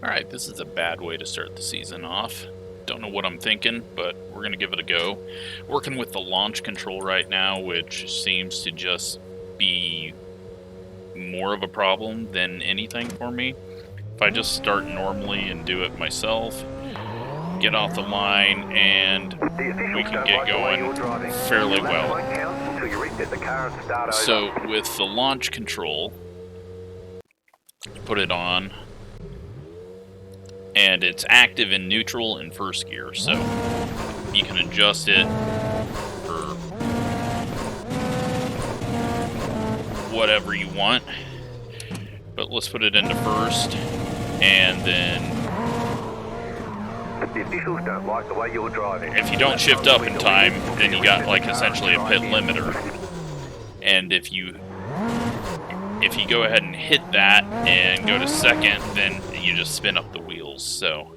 Alright, this is a bad way to start the season off. Don't know what I'm thinking, but we're going to give it a go. Working with the launch control right now, which seems to just be more of a problem than anything for me. If I just start normally and do it myself, get off the line, and we can get going fairly well. So with the launch control, put it on, and it's active in neutral and first gear, so you can adjust it for whatever you want. But let's put it into first, and then the officials don't like the way you're driving. If you don't shift up in time, then you got like essentially a pit limiter. And if you go ahead and hit that and go to second, then you just spin up the wheels. So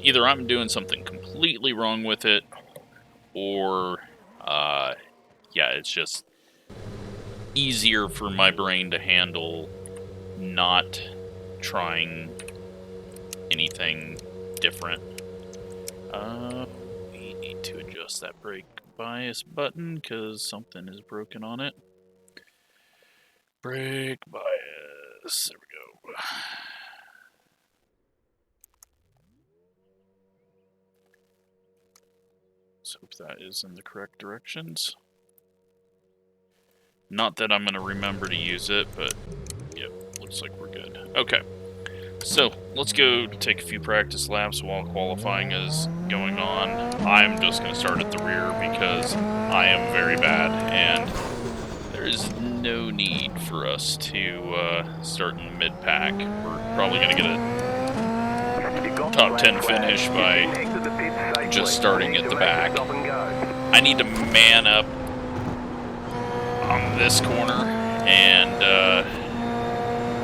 either I'm doing something completely wrong with it, or yeah, it's just easier for my brain to handle not trying anything different. We need to adjust that brake bias button because something is broken on it. Brake bias. There we go. Let's hope that is in the correct directions. Not that I'm going to remember to use it, but yep, looks like we're good. Okay, so let's go take a few practice laps while qualifying is going on. I'm just going to start at the rear because I am very bad, and there is no need for us to start in the mid-pack. We're probably going to get a top 10 finish by just starting at the back. I need to man up on this corner and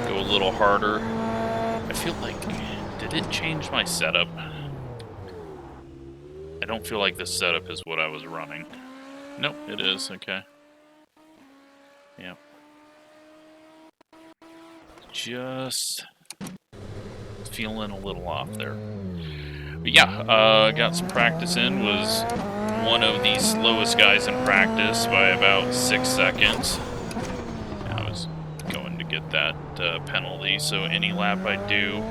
go a little harder. I feel like, did it change my setup? I don't feel like this setup is what I was running. Nope, it is, okay. Yeah. Just feeling a little off there. But yeah, got some practice in, was one of the slowest guys in practice by about 6 seconds. I was going to get that penalty, so any lap I do,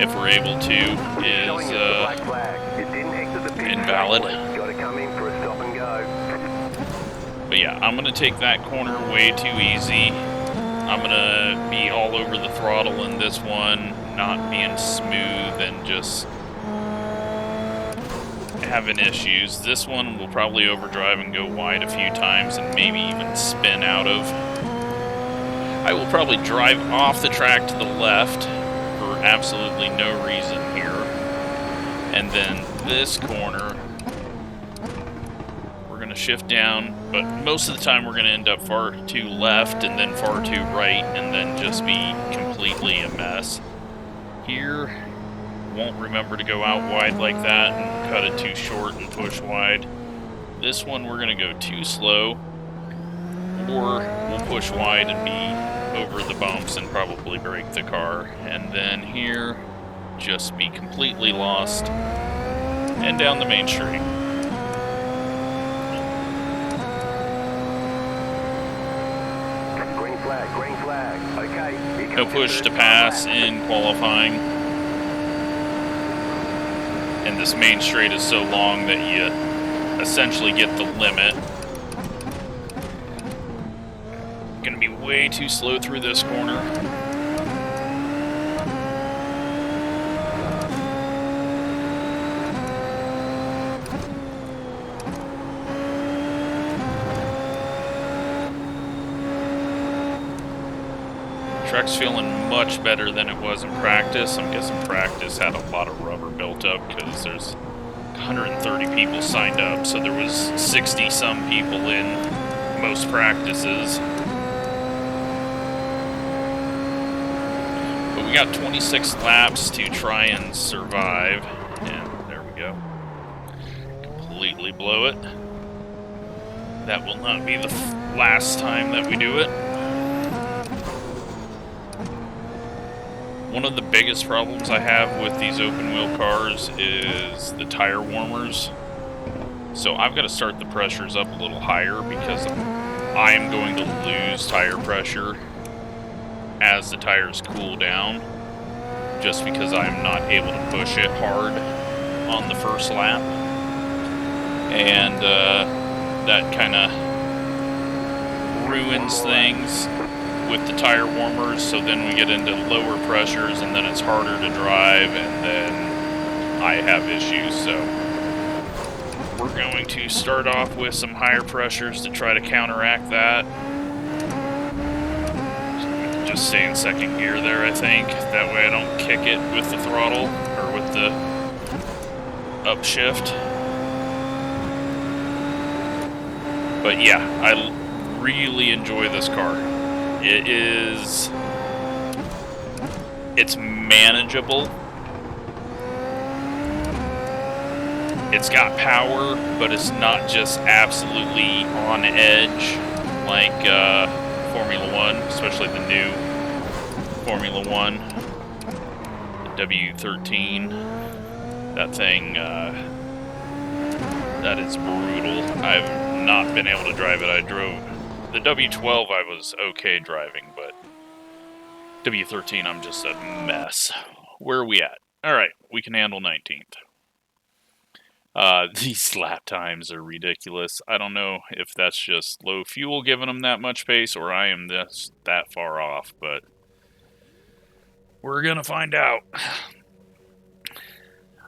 if we're able to, is invalid. But yeah, I'm going to take that corner way too easy. I'm going to be all over the throttle in this one, not being smooth and just having issues. This one will probably overdrive and go wide a few times and maybe even spin out of. I will probably drive off the track to the left for absolutely no reason here. And then this corner, we're going to shift down, but most of the time we're going to end up far too left and then far too right and then just be completely a mess. Here, won't remember to go out wide like that and cut it too short and push wide. This one we're going to go too slow, or we'll push wide and be over the bumps and probably break the car. And then here, just be completely lost and down the main street. Green flag, okay. No push to pass in qualifying. And this main straight is so long that you essentially get the limit. Gonna be way too slow through this corner. Truck's feeling much better than it was in practice. I'm guessing practice had a lot of rubber built up because there's 130 people signed up, so there was 60-some people in most practices. But we got 26 laps to try and survive, and there we go. Completely blow it. That will not be the last time that we do it. One of the biggest problems I have with these open wheel cars is the tire warmers. So I've got to start the pressures up a little higher because I am going to lose tire pressure as the tires cool down, just because I'm not able to push it hard on the first lap. And that kind of ruins things with the tire warmers, so then we get into lower pressures and then it's harder to drive, and then I have issues. So we're going to start off with some higher pressures to try to counteract that. Just stay in second gear there, I think. That way I don't kick it with the throttle, or with the upshift. But yeah, I really enjoy this car. It's manageable. It's got power, but it's not just absolutely on edge like Formula One, especially the new Formula One, the W13. That thing, that is brutal. I've not been able to drive it. I drove the W12, I was okay driving, but W13, I'm just a mess. Where are we at? Alright, we can handle 19th. These lap times are ridiculous. I don't know if that's just low fuel giving them that much pace, or I am just that far off, but we're gonna find out.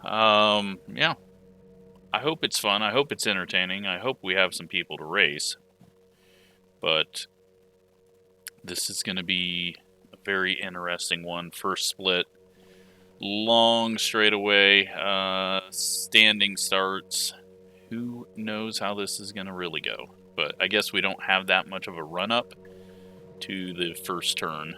Yeah. I hope it's fun. I hope it's entertaining. I hope we have some people to race. But this is going to be a very interesting one. First split, long straightaway, standing starts. Who knows how this is going to really go? But I guess we don't have that much of a run-up to the first turn.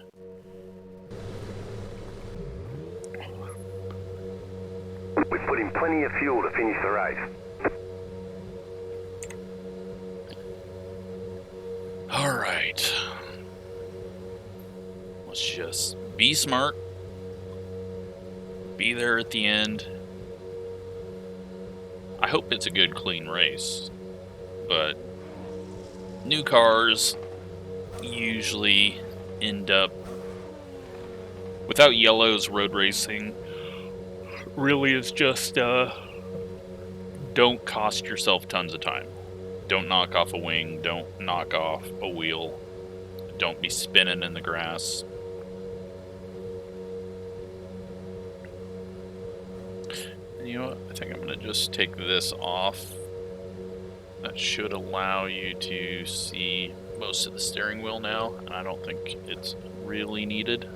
We've put in plenty of fuel to finish the race. Alright. Let's just be smart. Be there at the end. I hope it's a good, clean race. But new cars usually end up... Without yellows, road racing really is just, don't cost yourself tons of time. Don't knock off a wing, don't knock off a wheel, don't be spinning in the grass. And you know what, I think I'm going to just take this off. That should allow you to see most of the steering wheel now, and I don't think it's really needed.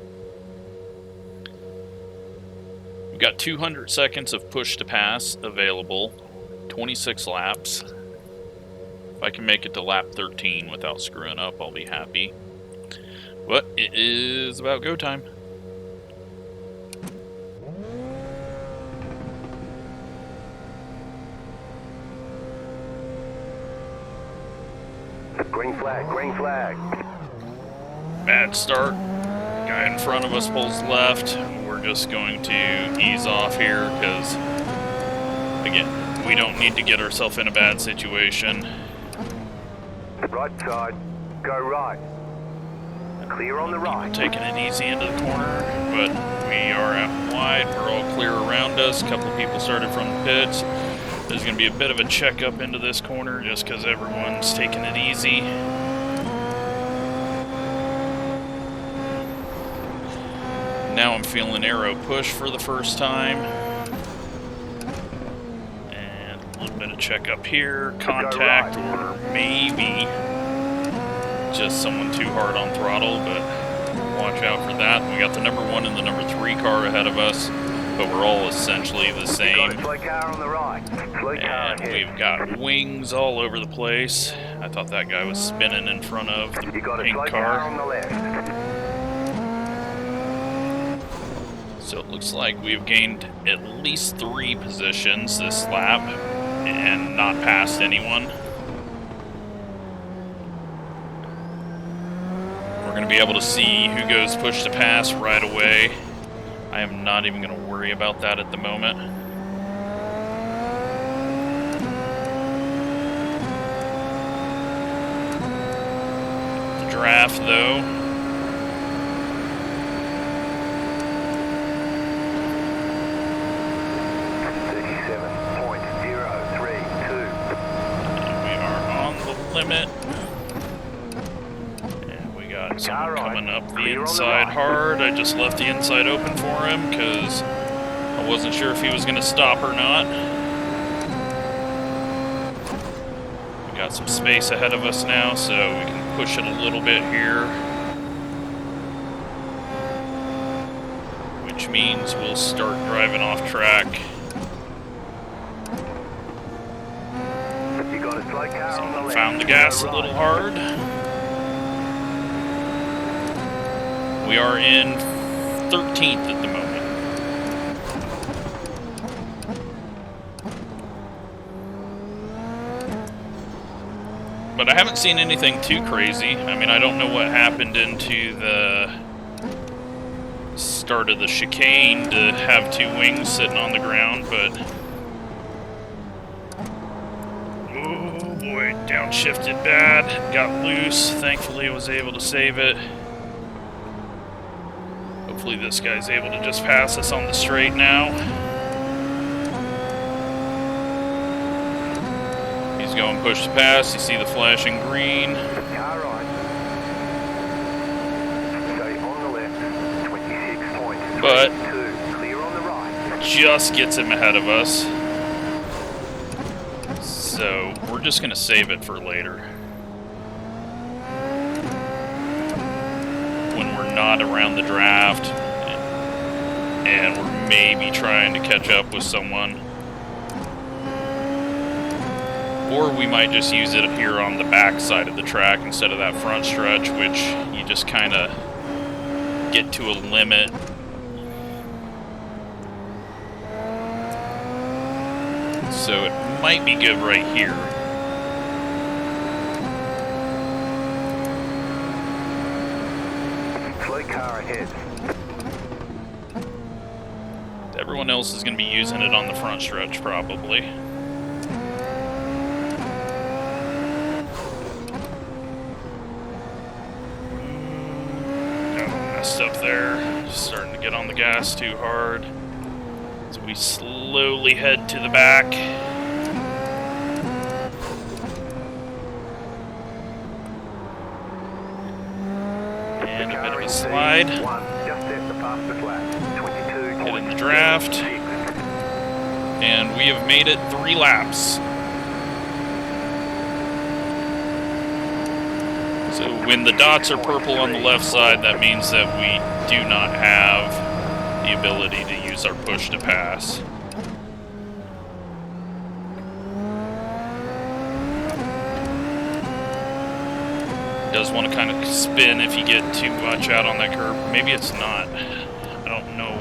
We've got 200 seconds of push to pass available, 26 laps. If I can make it to lap 13 without screwing up, I'll be happy. But it is about go time. Green flag, green flag. Bad start. Guy in front of us pulls left. We're just going to ease off here because, again, we don't need to get ourselves in a bad situation. Right side, go right. Clear on the right. Taking it easy into the corner, but we are out wide. We're all clear around us. A couple of people started from the pits. There's going to be a bit of a checkup into this corner just because everyone's taking it easy. Now I'm feeling aero push for the first time. And a little bit of checkup here. Contact, or maybe just someone too hard on throttle, but watch out for that. We got the number 1 and the number 3 car ahead of us, but we're all essentially the same. And we've got wings all over the place. I thought that guy was spinning in front of the pink car. So it looks like we've gained at least 3 positions this lap and not passed anyone. We're going to be able to see who goes push to pass right away. I am not even going to worry about that at the moment. The draft, though. Limit. And we got someone coming up the inside hard. I just left the inside open for him because I wasn't sure if he was going to stop or not. We got some space ahead of us now, so we can push it a little bit here. Which means we'll start driving off track. Someone found the gas a little hard. We are in 13th at the moment. But I haven't seen anything too crazy. I mean, I don't know what happened into the start of the chicane to have two wings sitting on the ground, but downshifted bad, got loose, thankfully was able to save it. Hopefully this guy's able to just pass us on the straight now. He's going push to pass, you see the flashing green. But just gets him ahead of us. So we're just going to save it for later. When we're not around the draft and we're maybe trying to catch up with someone. Or we might just use it here on the back side of the track instead of that front stretch, which you just kind of get to a limit. So it might be good right here. Slow car ahead. Everyone else is going to be using it on the front stretch, probably. Messed up there. Just starting to get on the gas too hard. So we slowly head to the back. And a bit of a slide. Get in the draft. And we have made it 3 laps. So when the dots are purple on the left side, that means that we do not have the ability to use our push to pass. Does want to kind of spin if you get too much out on that curve. Maybe it's not. I don't know.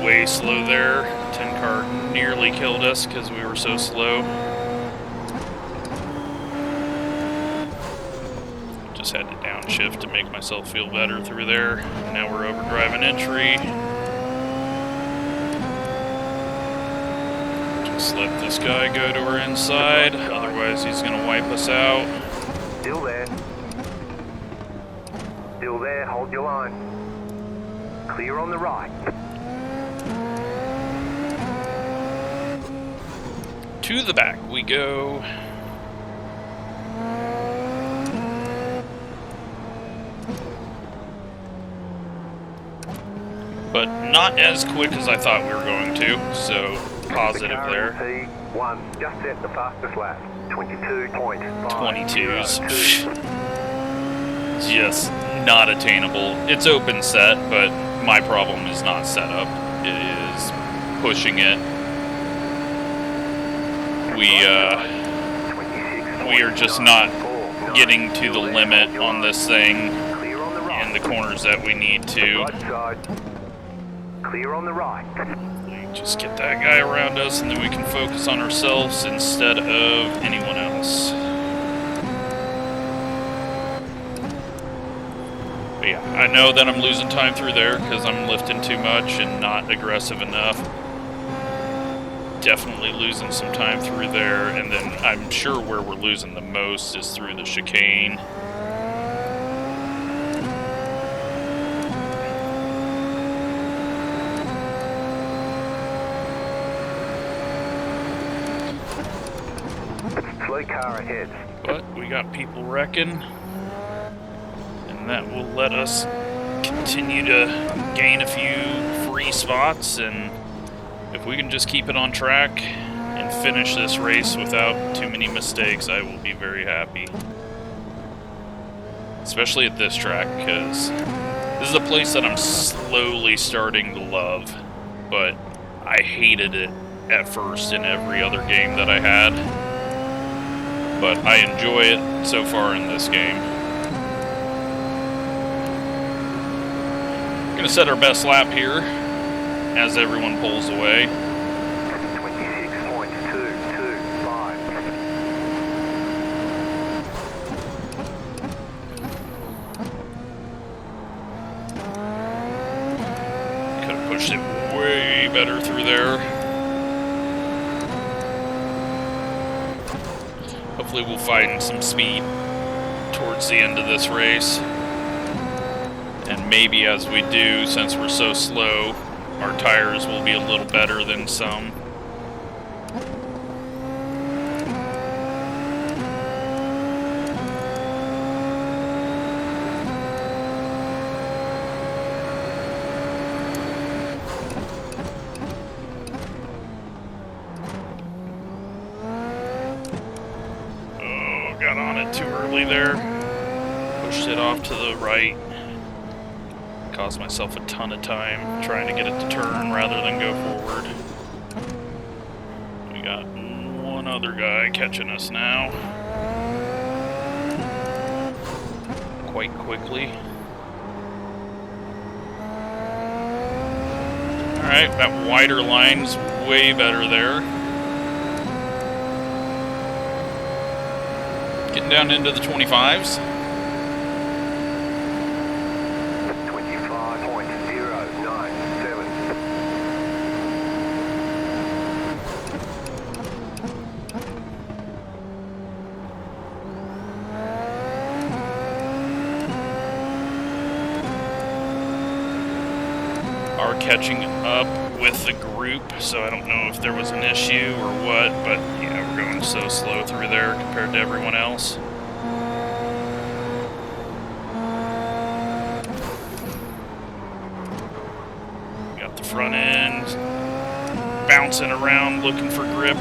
Way slow there. 10 car nearly killed us because we were so slow. Just had to downshift to make myself feel better through there. Now we're overdriving entry. Just let this guy go to our inside, otherwise he's going to wipe us out. Still there. Still there, hold your line. Clear on the right. To the back we go. But not as quick as I thought we were going to, so positive there. P1, just set the fastest lap. 22.5. 22s. Just not attainable. It's open set, but my problem is not setup. It is pushing it. We are just not getting to the limit on this thing in the corners that we need to. Clear on the right. Just get that guy around us and then we can focus on ourselves instead of anyone else. But Yeah, I know that I'm losing time through there because I'm lifting too much and not aggressive enough. Definitely losing some time through there, and then I'm sure where we're losing the most is through the chicane. Slow car ahead. But we got people wrecking, and that will let us continue to gain a few free spots, and if we can just keep it on track and finish this race without too many mistakes, I will be very happy. Especially at this track, because this is a place that I'm slowly starting to love, but I hated it at first in every other game that I had. But I enjoy it so far in this game. Gonna set our best lap here as everyone pulls away. 26.225. Could have pushed it way better through there. Hopefully we'll find some speed towards the end of this race. And maybe as we do, since we're so slow, our tires will be a little better than some. Got on it too early there. Pushed it off to the right. Caused myself a ton of time trying to get it to turn rather than go forward. We got one other guy catching us now. Quite quickly. Alright, that wider line's way better there. Getting down into the 25s. 25.097. Are catching up with the group, so I don't know if there was an issue or what, but yeah, we're going so slow through there compared to everyone else. Got the front end bouncing around looking for grip.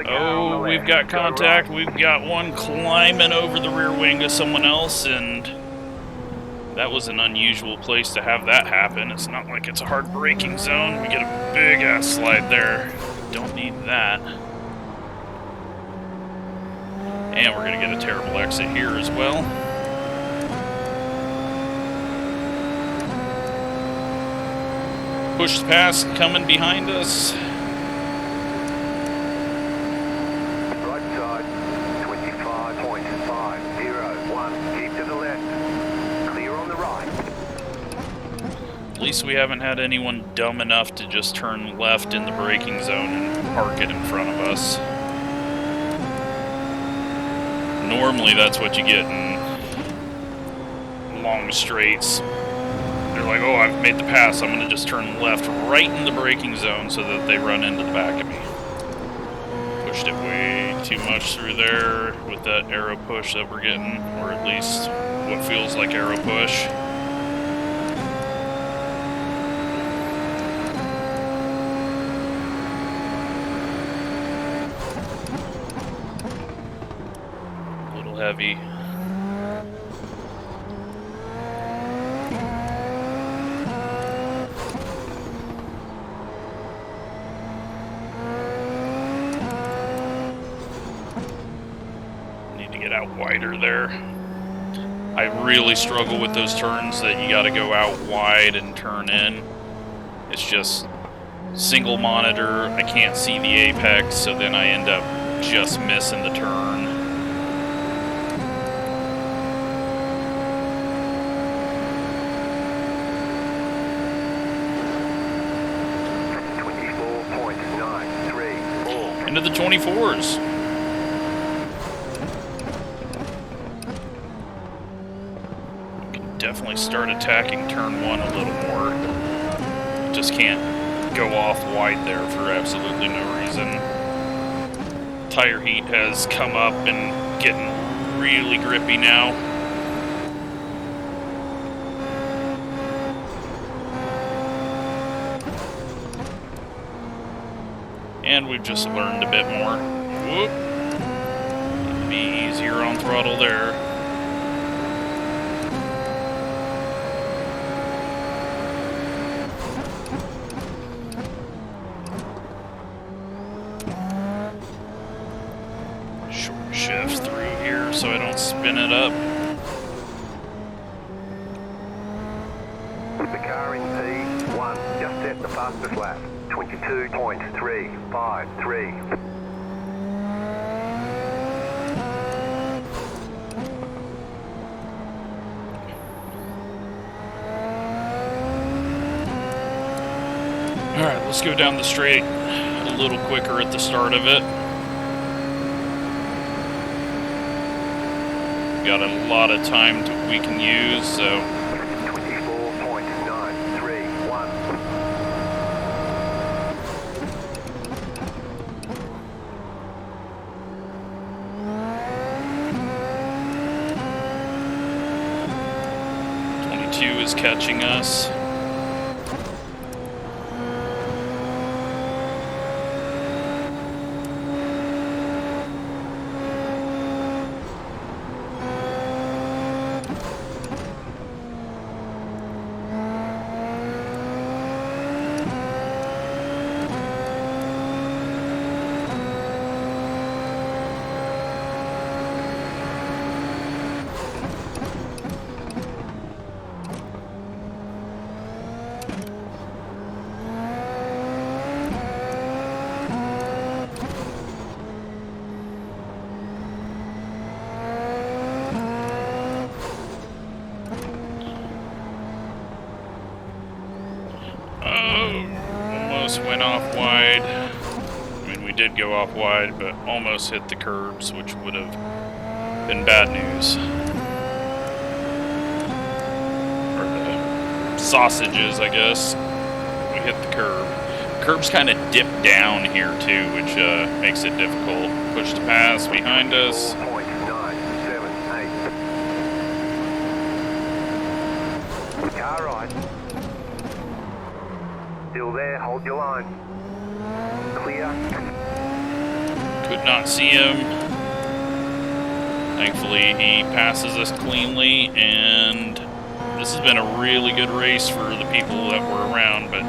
Oh, we've got contact. We've got one climbing over the rear wing of someone else, and that was an unusual place to have that happen. It's not like it's a hard braking zone. We get a big ass slide there. Don't need that. And we're gonna get a terrible exit here as well. Pushed past, coming behind us. At least we haven't had anyone dumb enough to just turn left in the braking zone and park it in front of us. Normally that's what you get in long straights. They're like, oh, I've made the pass, I'm going to just turn left right in the braking zone so that they run into the back of me. Pushed it way too much through there with that arrow push that we're getting, or at least what feels like arrow push. Heavy. Need to get out wider there. I really struggle with those turns that you gotta go out wide and turn in. It's just single monitor, I can't see the apex, so then I end up just missing the turn. Into the 24s. Definitely start attacking turn 1 a little more. Just can't go off wide there for absolutely no reason. Tire heat has come up and getting really grippy now. And we've just learned a bit more. Whoop. Be easier on throttle there. Shift through here so I don't spin it up. The car in P1 just set the fastest lap, 22.353. Alright, let's go down the straight a little quicker at the start of it. Got a lot of time we can use, so 24.931. is catching us. Went off wide. I mean, we did go off wide, but almost hit the curbs, which would have been bad news. Or the sausages, I guess. We hit the curb. Curbs kind of dip down here, too, which makes it difficult. Push to pass behind us. 4.978. Car right. Still there, hold your line. Clear. Could not see him. Thankfully, he passes us cleanly, and this has been a really good race for the people that were around, but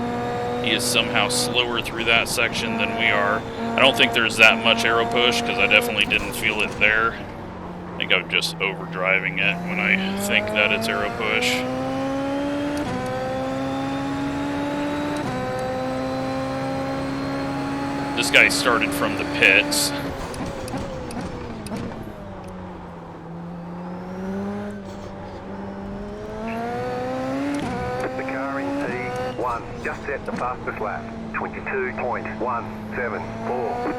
he is somehow slower through that section than we are. I don't think there's that much aero push, because I definitely didn't feel it there. I think I'm just overdriving it when I think that it's aero push. This guy started from the pits. The car in T1 just set the fastest lap, 22.174.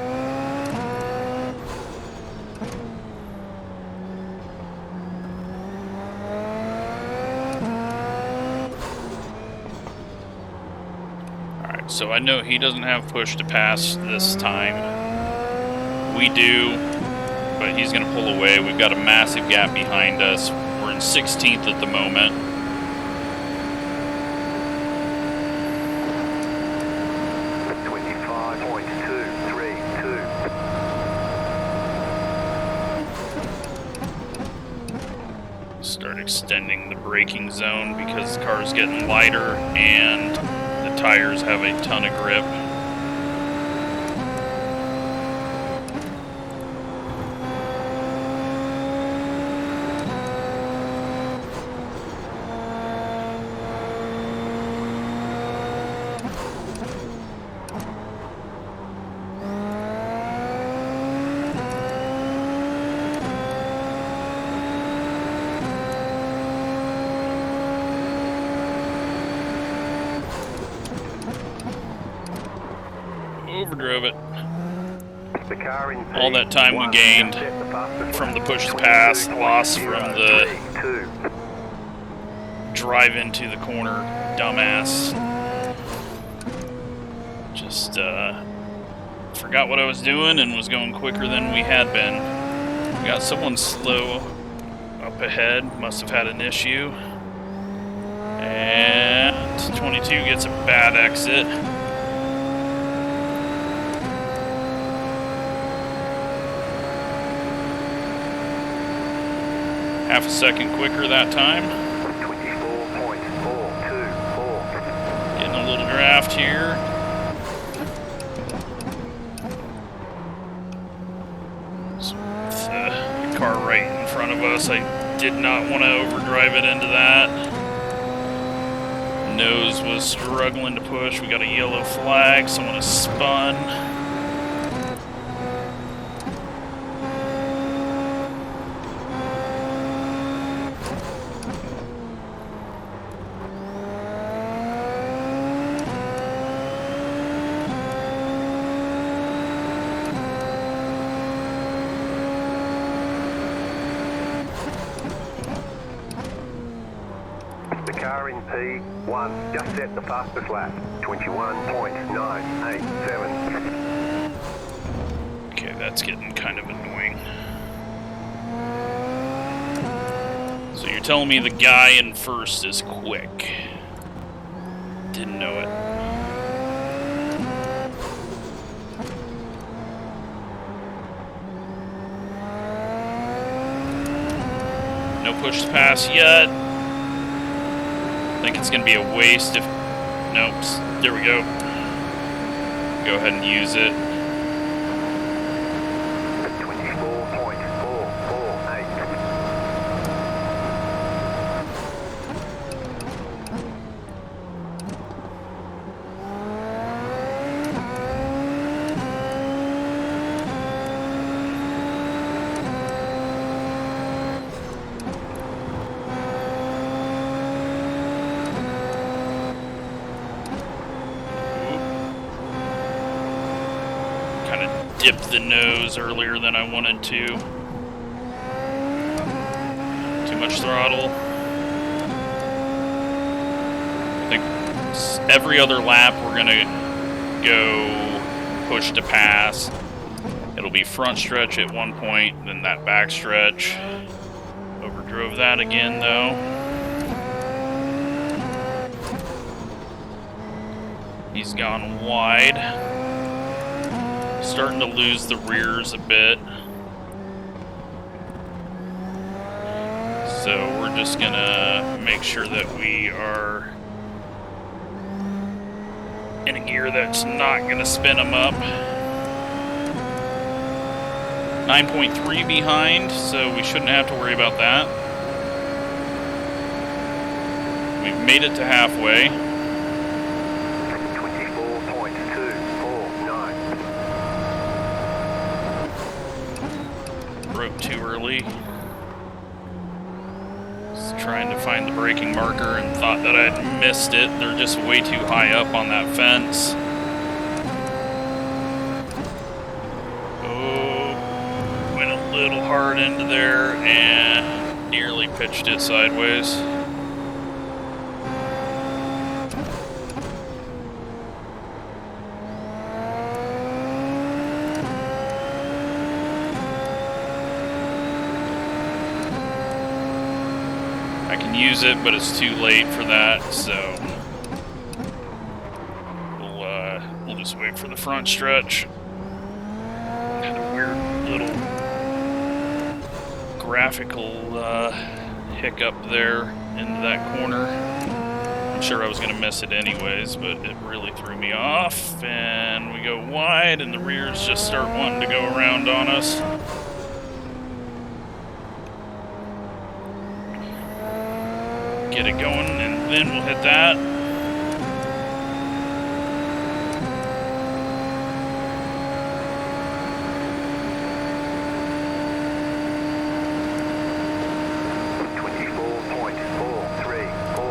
So I know he doesn't have push to pass this time. We do, but he's going to pull away. We've got a massive gap behind us. We're in 16th at the moment. Start extending the braking zone because the car's getting lighter and the tires have a ton of grip. overdrove it. The car in All that time we gained from the push to pass, loss from the drive into the corner, dumbass. Just forgot what I was doing and was going quicker than we had been. We got someone slow up ahead, must have had an issue. And 22 gets a bad exit. Half a second quicker that time. 24.424. Getting a little draft here. The car right in front of us. I did not want to overdrive it into that. Nose was struggling to push. We got a yellow flag. Someone has spun. Car in P1 just set the fastest lap, 21.987. Okay, that's getting kind of annoying. So you're telling me the guy in first is quick. Didn't know it. No push to pass yet. I think it's going to be a waste if... Nope. There we go. Go ahead and use it. 24.448. Dipped the nose earlier than I wanted to. Too much throttle. I think every other lap we're gonna go push to pass. It'll be front stretch at one point, then that back stretch. Overdrove that again though. He's gone wide. Starting to lose the rears a bit. So we're just gonna make sure that we are in a gear that's not gonna spin them up. 9.3 behind, so we shouldn't have to worry about that. We've made it to halfway. Broke too early. Just trying to find the braking marker and thought that I'd missed it. They're just way too high up on that fence. Oh, went a little hard into there and nearly pitched it sideways. Use it, but it's too late for that, so we'll just wait for the front stretch. Had a weird little graphical hiccup there into that corner. I'm sure I was going to miss it anyways, but it really threw me off, and we go wide, and the rears just start wanting to go around on us. Get it going, and then we'll hit that.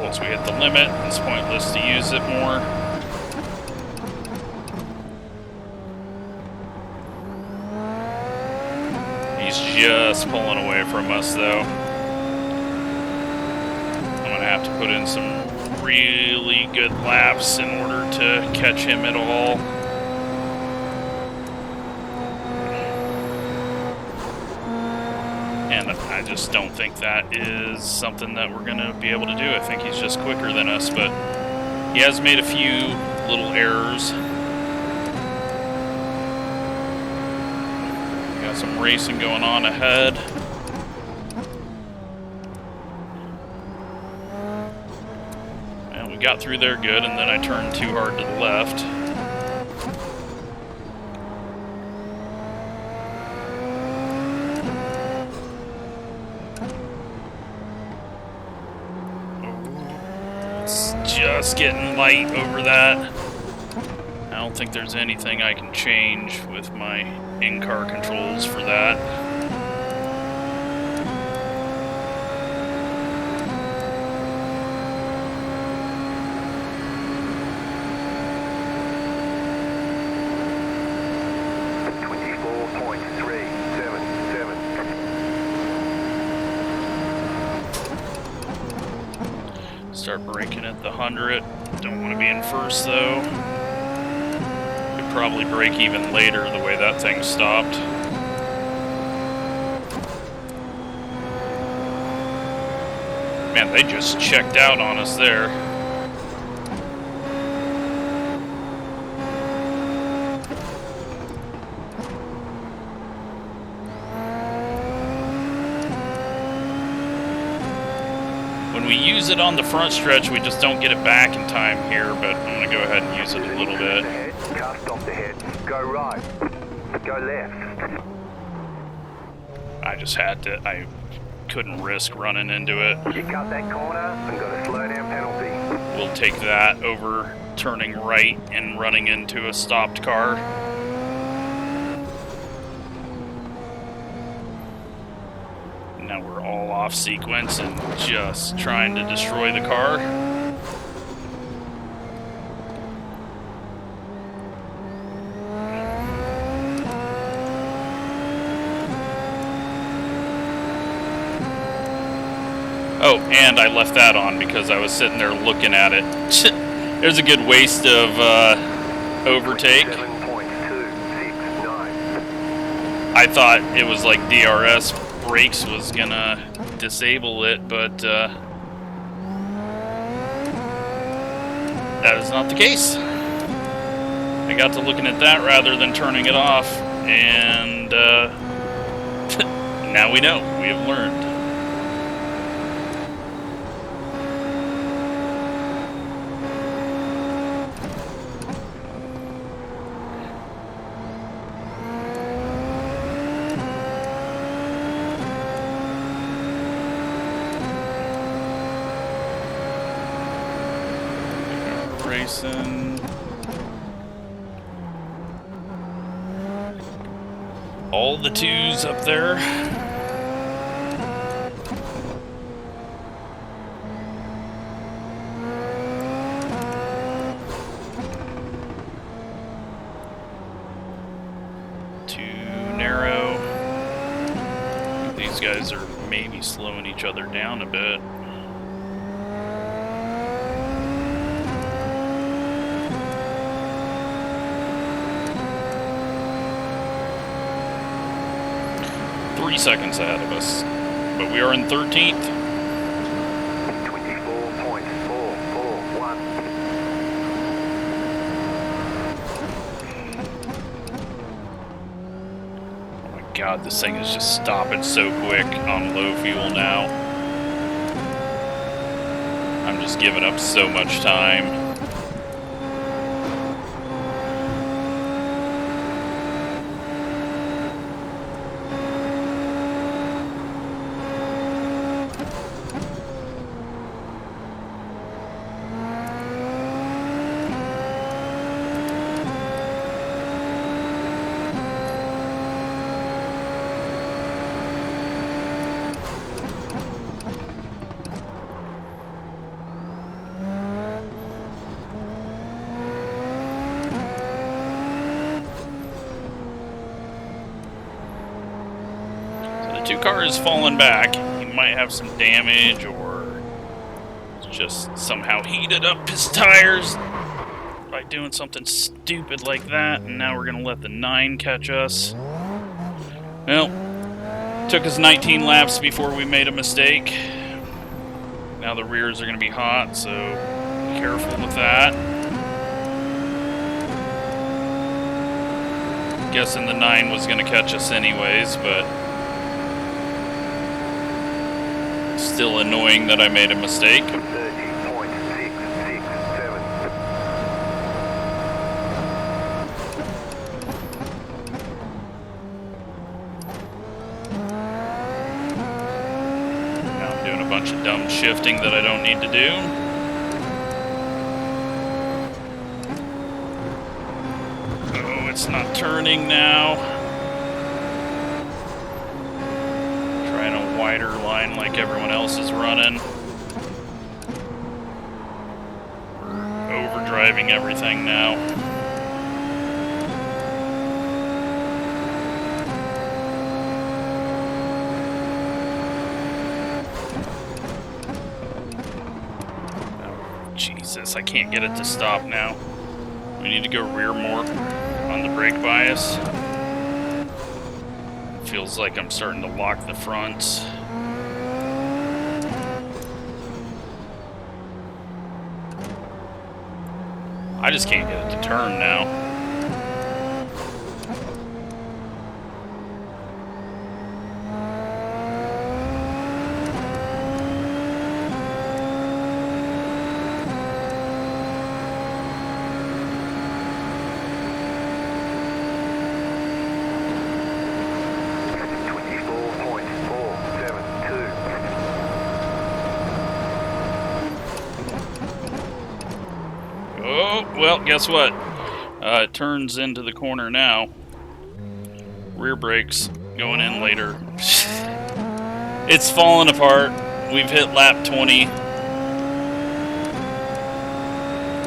Once we hit the limit, it's pointless to use it more. just pulling away from us, though. I'm gonna have to put in some really good laps in order to catch him at all. And I just don't think that is something that we're gonna be able to do. I think he's just quicker than us, but he has made a few little errors. Got some racing going on ahead. And we got through there good, and then I turned too hard to the left. It's just getting light over that. I don't think there's anything I can change with my in-car controls for that. Start braking at the 100. Don't want to be in first though. Could probably brake even later the way that thing stopped. Man, they just checked out on us there. When we use it on the front stretch, we just don't get it back in time here, but I'm going to go ahead and use it a little bit. Cast off the head. Go right. Go left. I just had to, I couldn't risk running into it. You cut that corner and got a slow down penalty. We'll take that over turning right and running into a stopped car. Now we're all off sequence and just trying to destroy the car. Oh, and I left that on because I was sitting there looking at it. There's a good waste of overtake. I thought it was like DRS brakes was gonna disable it, but that is not the case. I got to looking at that rather than turning it off, and now we know. We have learned. Racing. All the twos up there. Too narrow. These guys are maybe slowing each other down a bit. Seconds ahead of us, but we are in 13th. 24.441. Oh my god, this thing is just stopping so quick on low fuel now. I'm just giving up so much time. 2-car is falling back. He might have some damage or just somehow heated up his tires by doing something stupid like that, and now we're going to let the 9 catch us. Well, took us 19 laps before we made a mistake. Now the rears are going to be hot, so be careful with that. Guessing the 9 was going to catch us anyways, but still annoying that I made a mistake. 30.667. Now I'm doing a bunch of dumb shifting that I don't need to do. Oh, it's not turning now. Trying a wider line like everyone else is running. We're overdriving everything now. Jesus, I can't get it to stop now. We need to go rear more on the brake bias. Feels like I'm starting to lock the fronts. I just can't get it to turn now. Well, guess what? It turns into the corner now. Rear brakes going in later. It's falling apart. We've hit lap 20.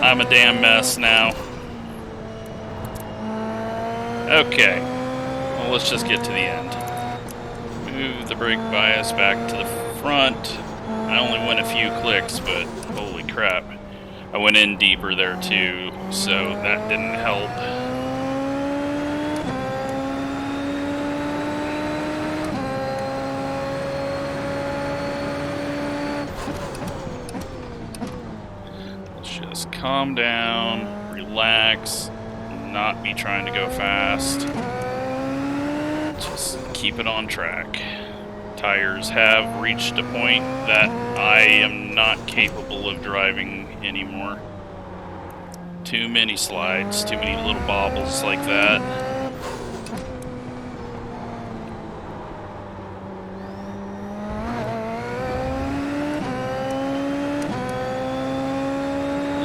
I'm a damn mess now. Okay. Well, let's just get to the end. Move the brake bias back to the front. I only went a few clicks, but holy crap. I went in deeper there too, so that didn't help. Let's just calm down, relax, not be trying to go fast. Just keep it on track. Tires have reached a point that I am not capable of driving anymore. Too many slides, too many little bobbles like that.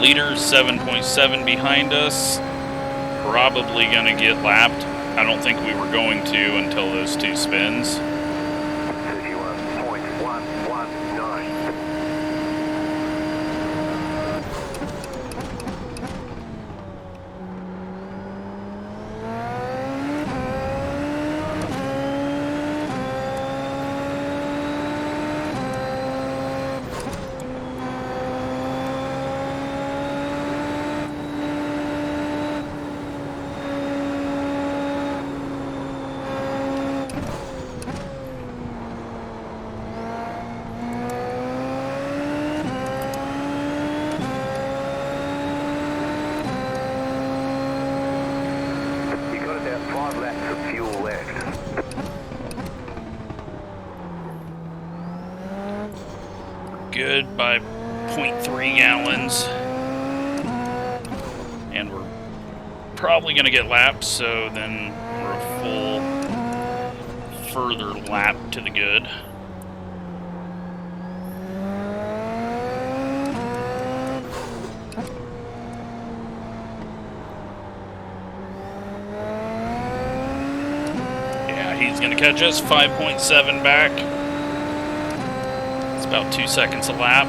Leader's 7.7 behind us. Probably gonna get lapped. I don't think we were going to until those 2 spins. 31.119. Good by 0.3 gallons. And we're probably going to get lapped, so then we're a full further lap to the good. Yeah, he's going to catch us 5.7 back. About 2 seconds a lap.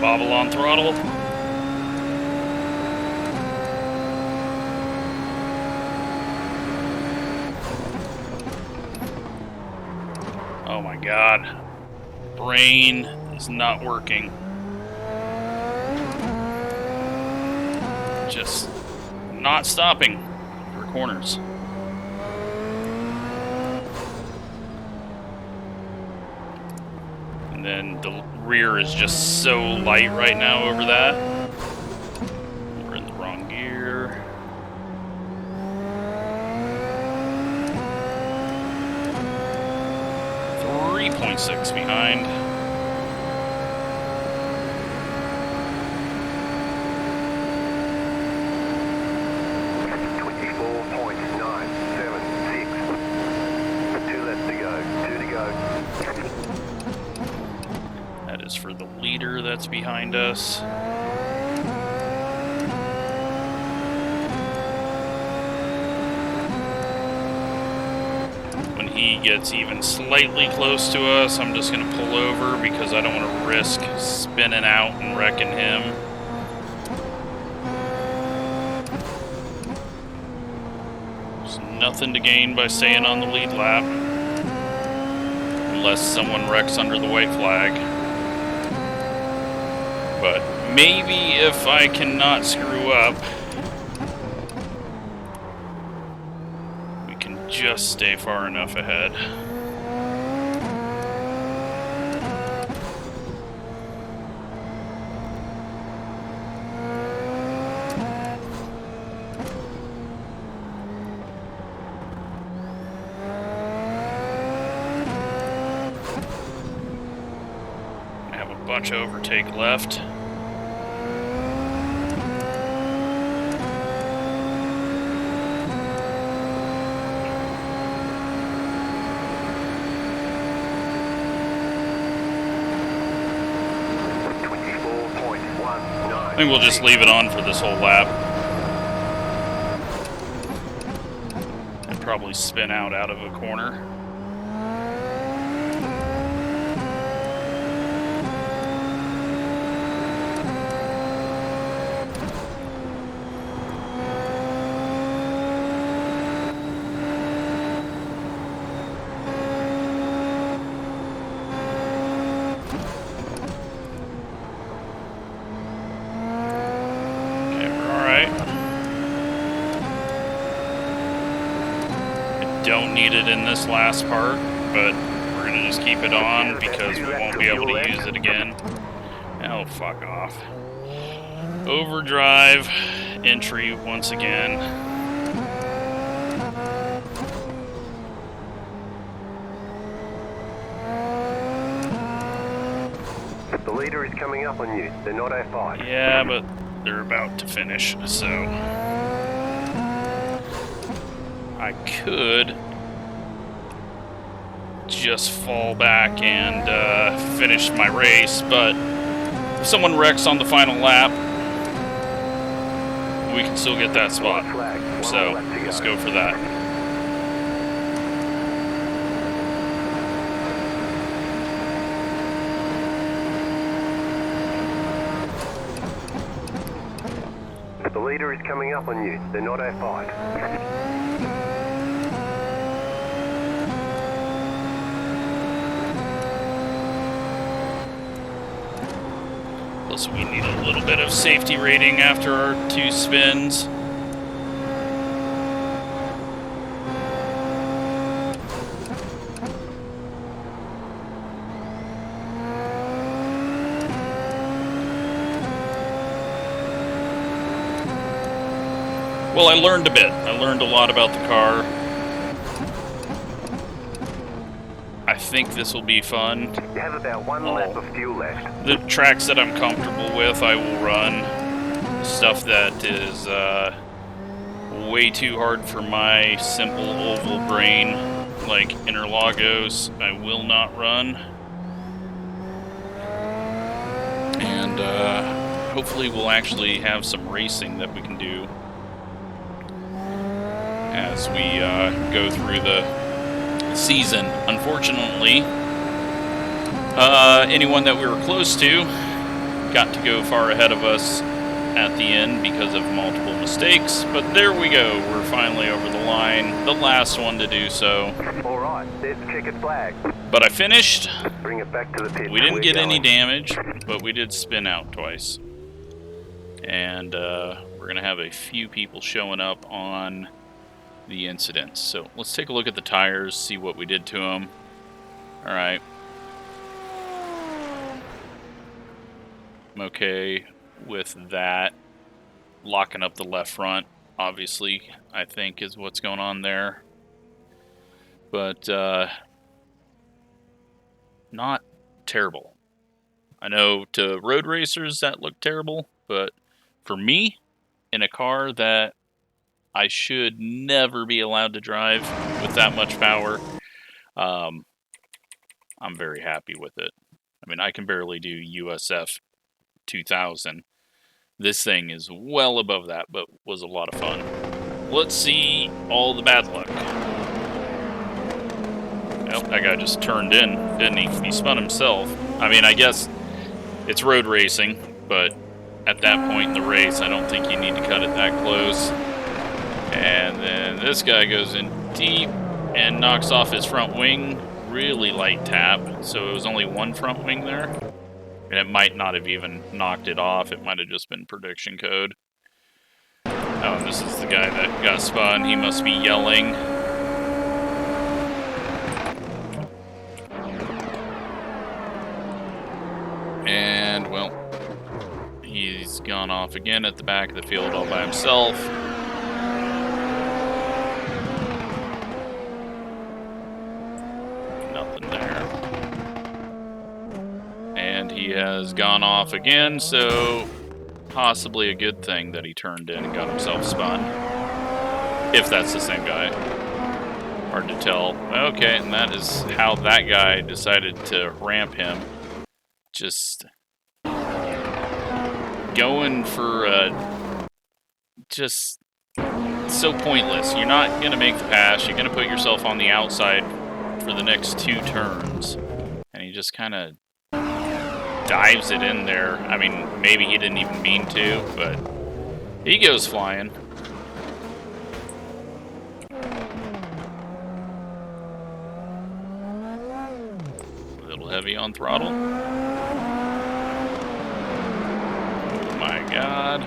Bobble on throttle. Oh my god. Brain is not working. Just not stopping for corners. And then the rear is just so light right now over that. We're in the wrong gear. .6 behind. That is for the leader that's behind us. When he gets even slightly close to us, I'm just going to pull over because I don't want to risk spinning out and wrecking him. There's nothing to gain by staying on the lead lap. Unless someone wrecks under the white flag. But maybe if I cannot screw up, we can just stay far enough ahead. Bunch of overtake left. I think we'll just leave it on for this whole lap. And probably spin out of a corner. Don't need it in this last part, but we're going to just keep it on because we won't be able to use it again. Oh, fuck off. Overdrive entry once again. The leader is coming up on you. They're not A5. Yeah, but they're about to finish, so I could just fall back and finish my race, but if someone wrecks on the final lap, we can still get that spot. So let's go for that. The leader is coming up on you. They're not A5. Plus we need a little bit of safety rating after our 2 spins. Well, I learned a bit. I learned a lot about the car. I think this will be fun. You have about 1 lap of fuel left. The tracks that I'm comfortable with, I will run. Stuff that is way too hard for my simple oval brain, like Interlagos, I will not run. And hopefully we'll actually have some racing that we can do as we go through the season. Unfortunately, anyone that we were close to got to go far ahead of us at the end because of multiple mistakes, but there we go. We're finally over the line, the last one to do so. All right, there's the checkered flag. But I finished. Bring it back to the pit. We didn't get any going. damage, but we did spin out twice. And we're going to have a few people showing up on the incidents. So let's take a look at the tires, see what we did to them. All right. I'm okay with that. Locking up the left front, obviously, I think is what's going on there. But not terrible. I know to road racers that looked terrible, but for me, in a car that I should never be allowed to drive with that much power, I'm very happy with it. I mean, I can barely do USF 2000. This thing is well above that, but was a lot of fun. Let's see all the bad luck. Well, that guy just turned in, didn't he? He spun himself. I mean, I guess it's road racing, but at that point in the race, I don't think you need to cut it that close. And then this guy goes in deep and knocks off his front wing. Really light tap, so it was only one front wing there. And it might not have even knocked it off. It might have just been prediction code. Oh, this is the guy that got spun. He must be yelling. And, well, he's gone off again at the back of the field all by himself. Nothing there. And he has gone off again, so possibly a good thing that he turned in and got himself spun. If that's the same guy. Hard to tell. Okay, and that is how that guy decided to ramp him. Just going for just so pointless. You're not going to make the pass. You're going to put yourself on the outside for the next 2 turns. And he just kind of dives it in there. I mean, maybe he didn't even mean to, but he goes flying. A little heavy on throttle. Oh my god.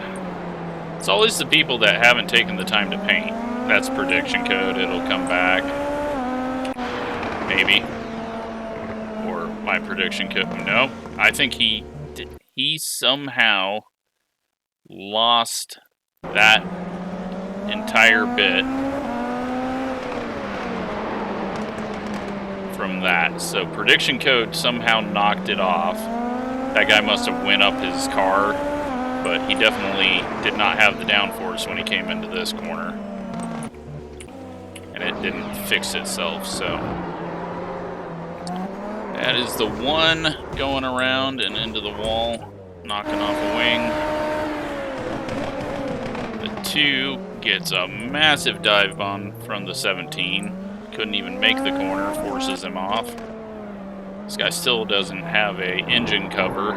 It's always the people that haven't taken the time to paint. That's prediction code. It'll come back. Maybe. Or my prediction code. No. I think he somehow lost that entire bit from that. So prediction code somehow knocked it off. That guy must have went up his car, but he definitely did not have the downforce when he came into this corner. And it didn't fix itself, so that is the one going around and into the wall, knocking off a wing. The 2 gets a massive dive bomb from the 17. Couldn't even make the corner, forces him off. This guy still doesn't have a engine cover.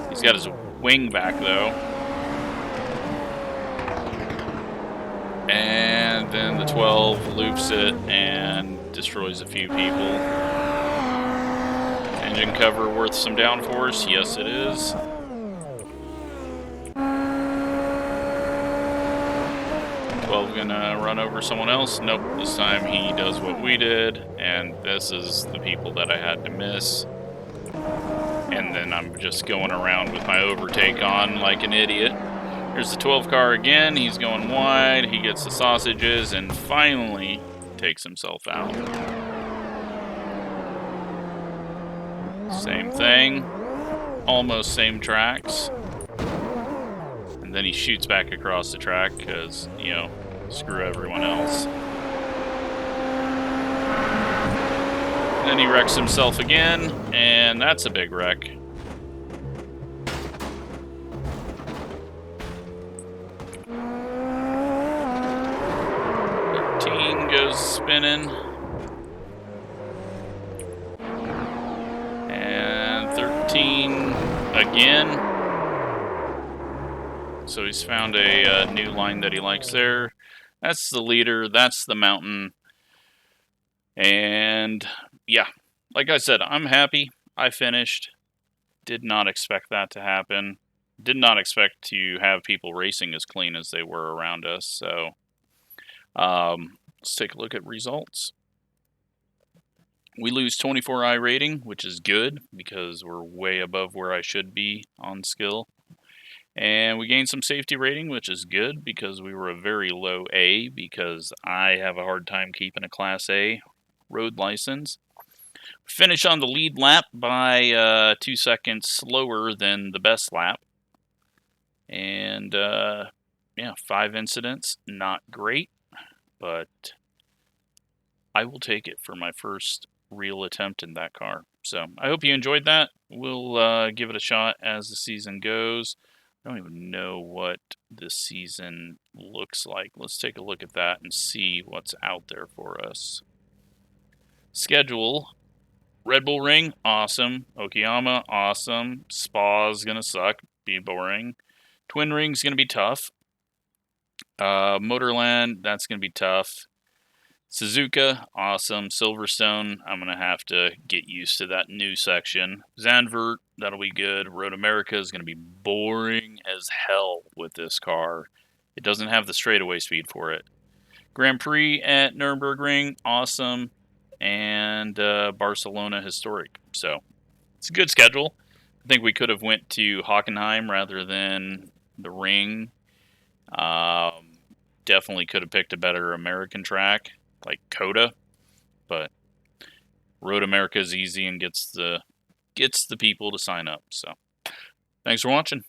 He's got his wing back though. And then the 12 loops it and destroys a few people. Engine cover worth some downforce? Yes, it is. 12 gonna run over someone else? Nope, this time he does what we did, and this is the people that I had to miss. And then I'm just going around with my overtake on like an idiot. Here's the 12 car again, he's going wide, he gets the sausages, and finally takes himself out. Same thing, almost same tracks. And then he shoots back across the track because, you know, screw everyone else. Then he wrecks himself again, and that's a big wreck. Goes spinning. And 13 again. So he's found a new line that he likes there. That's the leader. That's the mountain. And yeah, like I said, I'm happy. I finished. Did not expect that to happen. Did not expect to have people racing as clean as they were around us. So let's take a look at results. We lose 24 I rating, which is good because we're way above where I should be on skill. And we gained some safety rating, which is good because we were a very low A because I have a hard time keeping a Class A road license. Finish on the lead lap by 2 seconds slower than the best lap. And yeah, 5 incidents, not great, but I will take it for my first real attempt in that car. So I hope you enjoyed that. We'll give it a shot as the season goes. I don't even know what this season looks like. Let's take a look at that and see what's out there for us. Schedule. Red Bull Ring, awesome. Okayama, awesome. Spa's gonna suck, be boring. Twin Ring's gonna be tough. Motorland, that's gonna be tough. Suzuka, awesome. Silverstone, I'm going to have to get used to that new section. Zandvoort, that'll be good. Road America is going to be boring as hell with this car. It doesn't have the straightaway speed for it. Grand Prix at Nürburgring, awesome. And Barcelona Historic. So, it's a good schedule. I think we could have went to Hockenheim rather than the Ring. Definitely could have picked a better American track like Coda, but Road America is easy and gets the people to sign up. So, thanks for watching.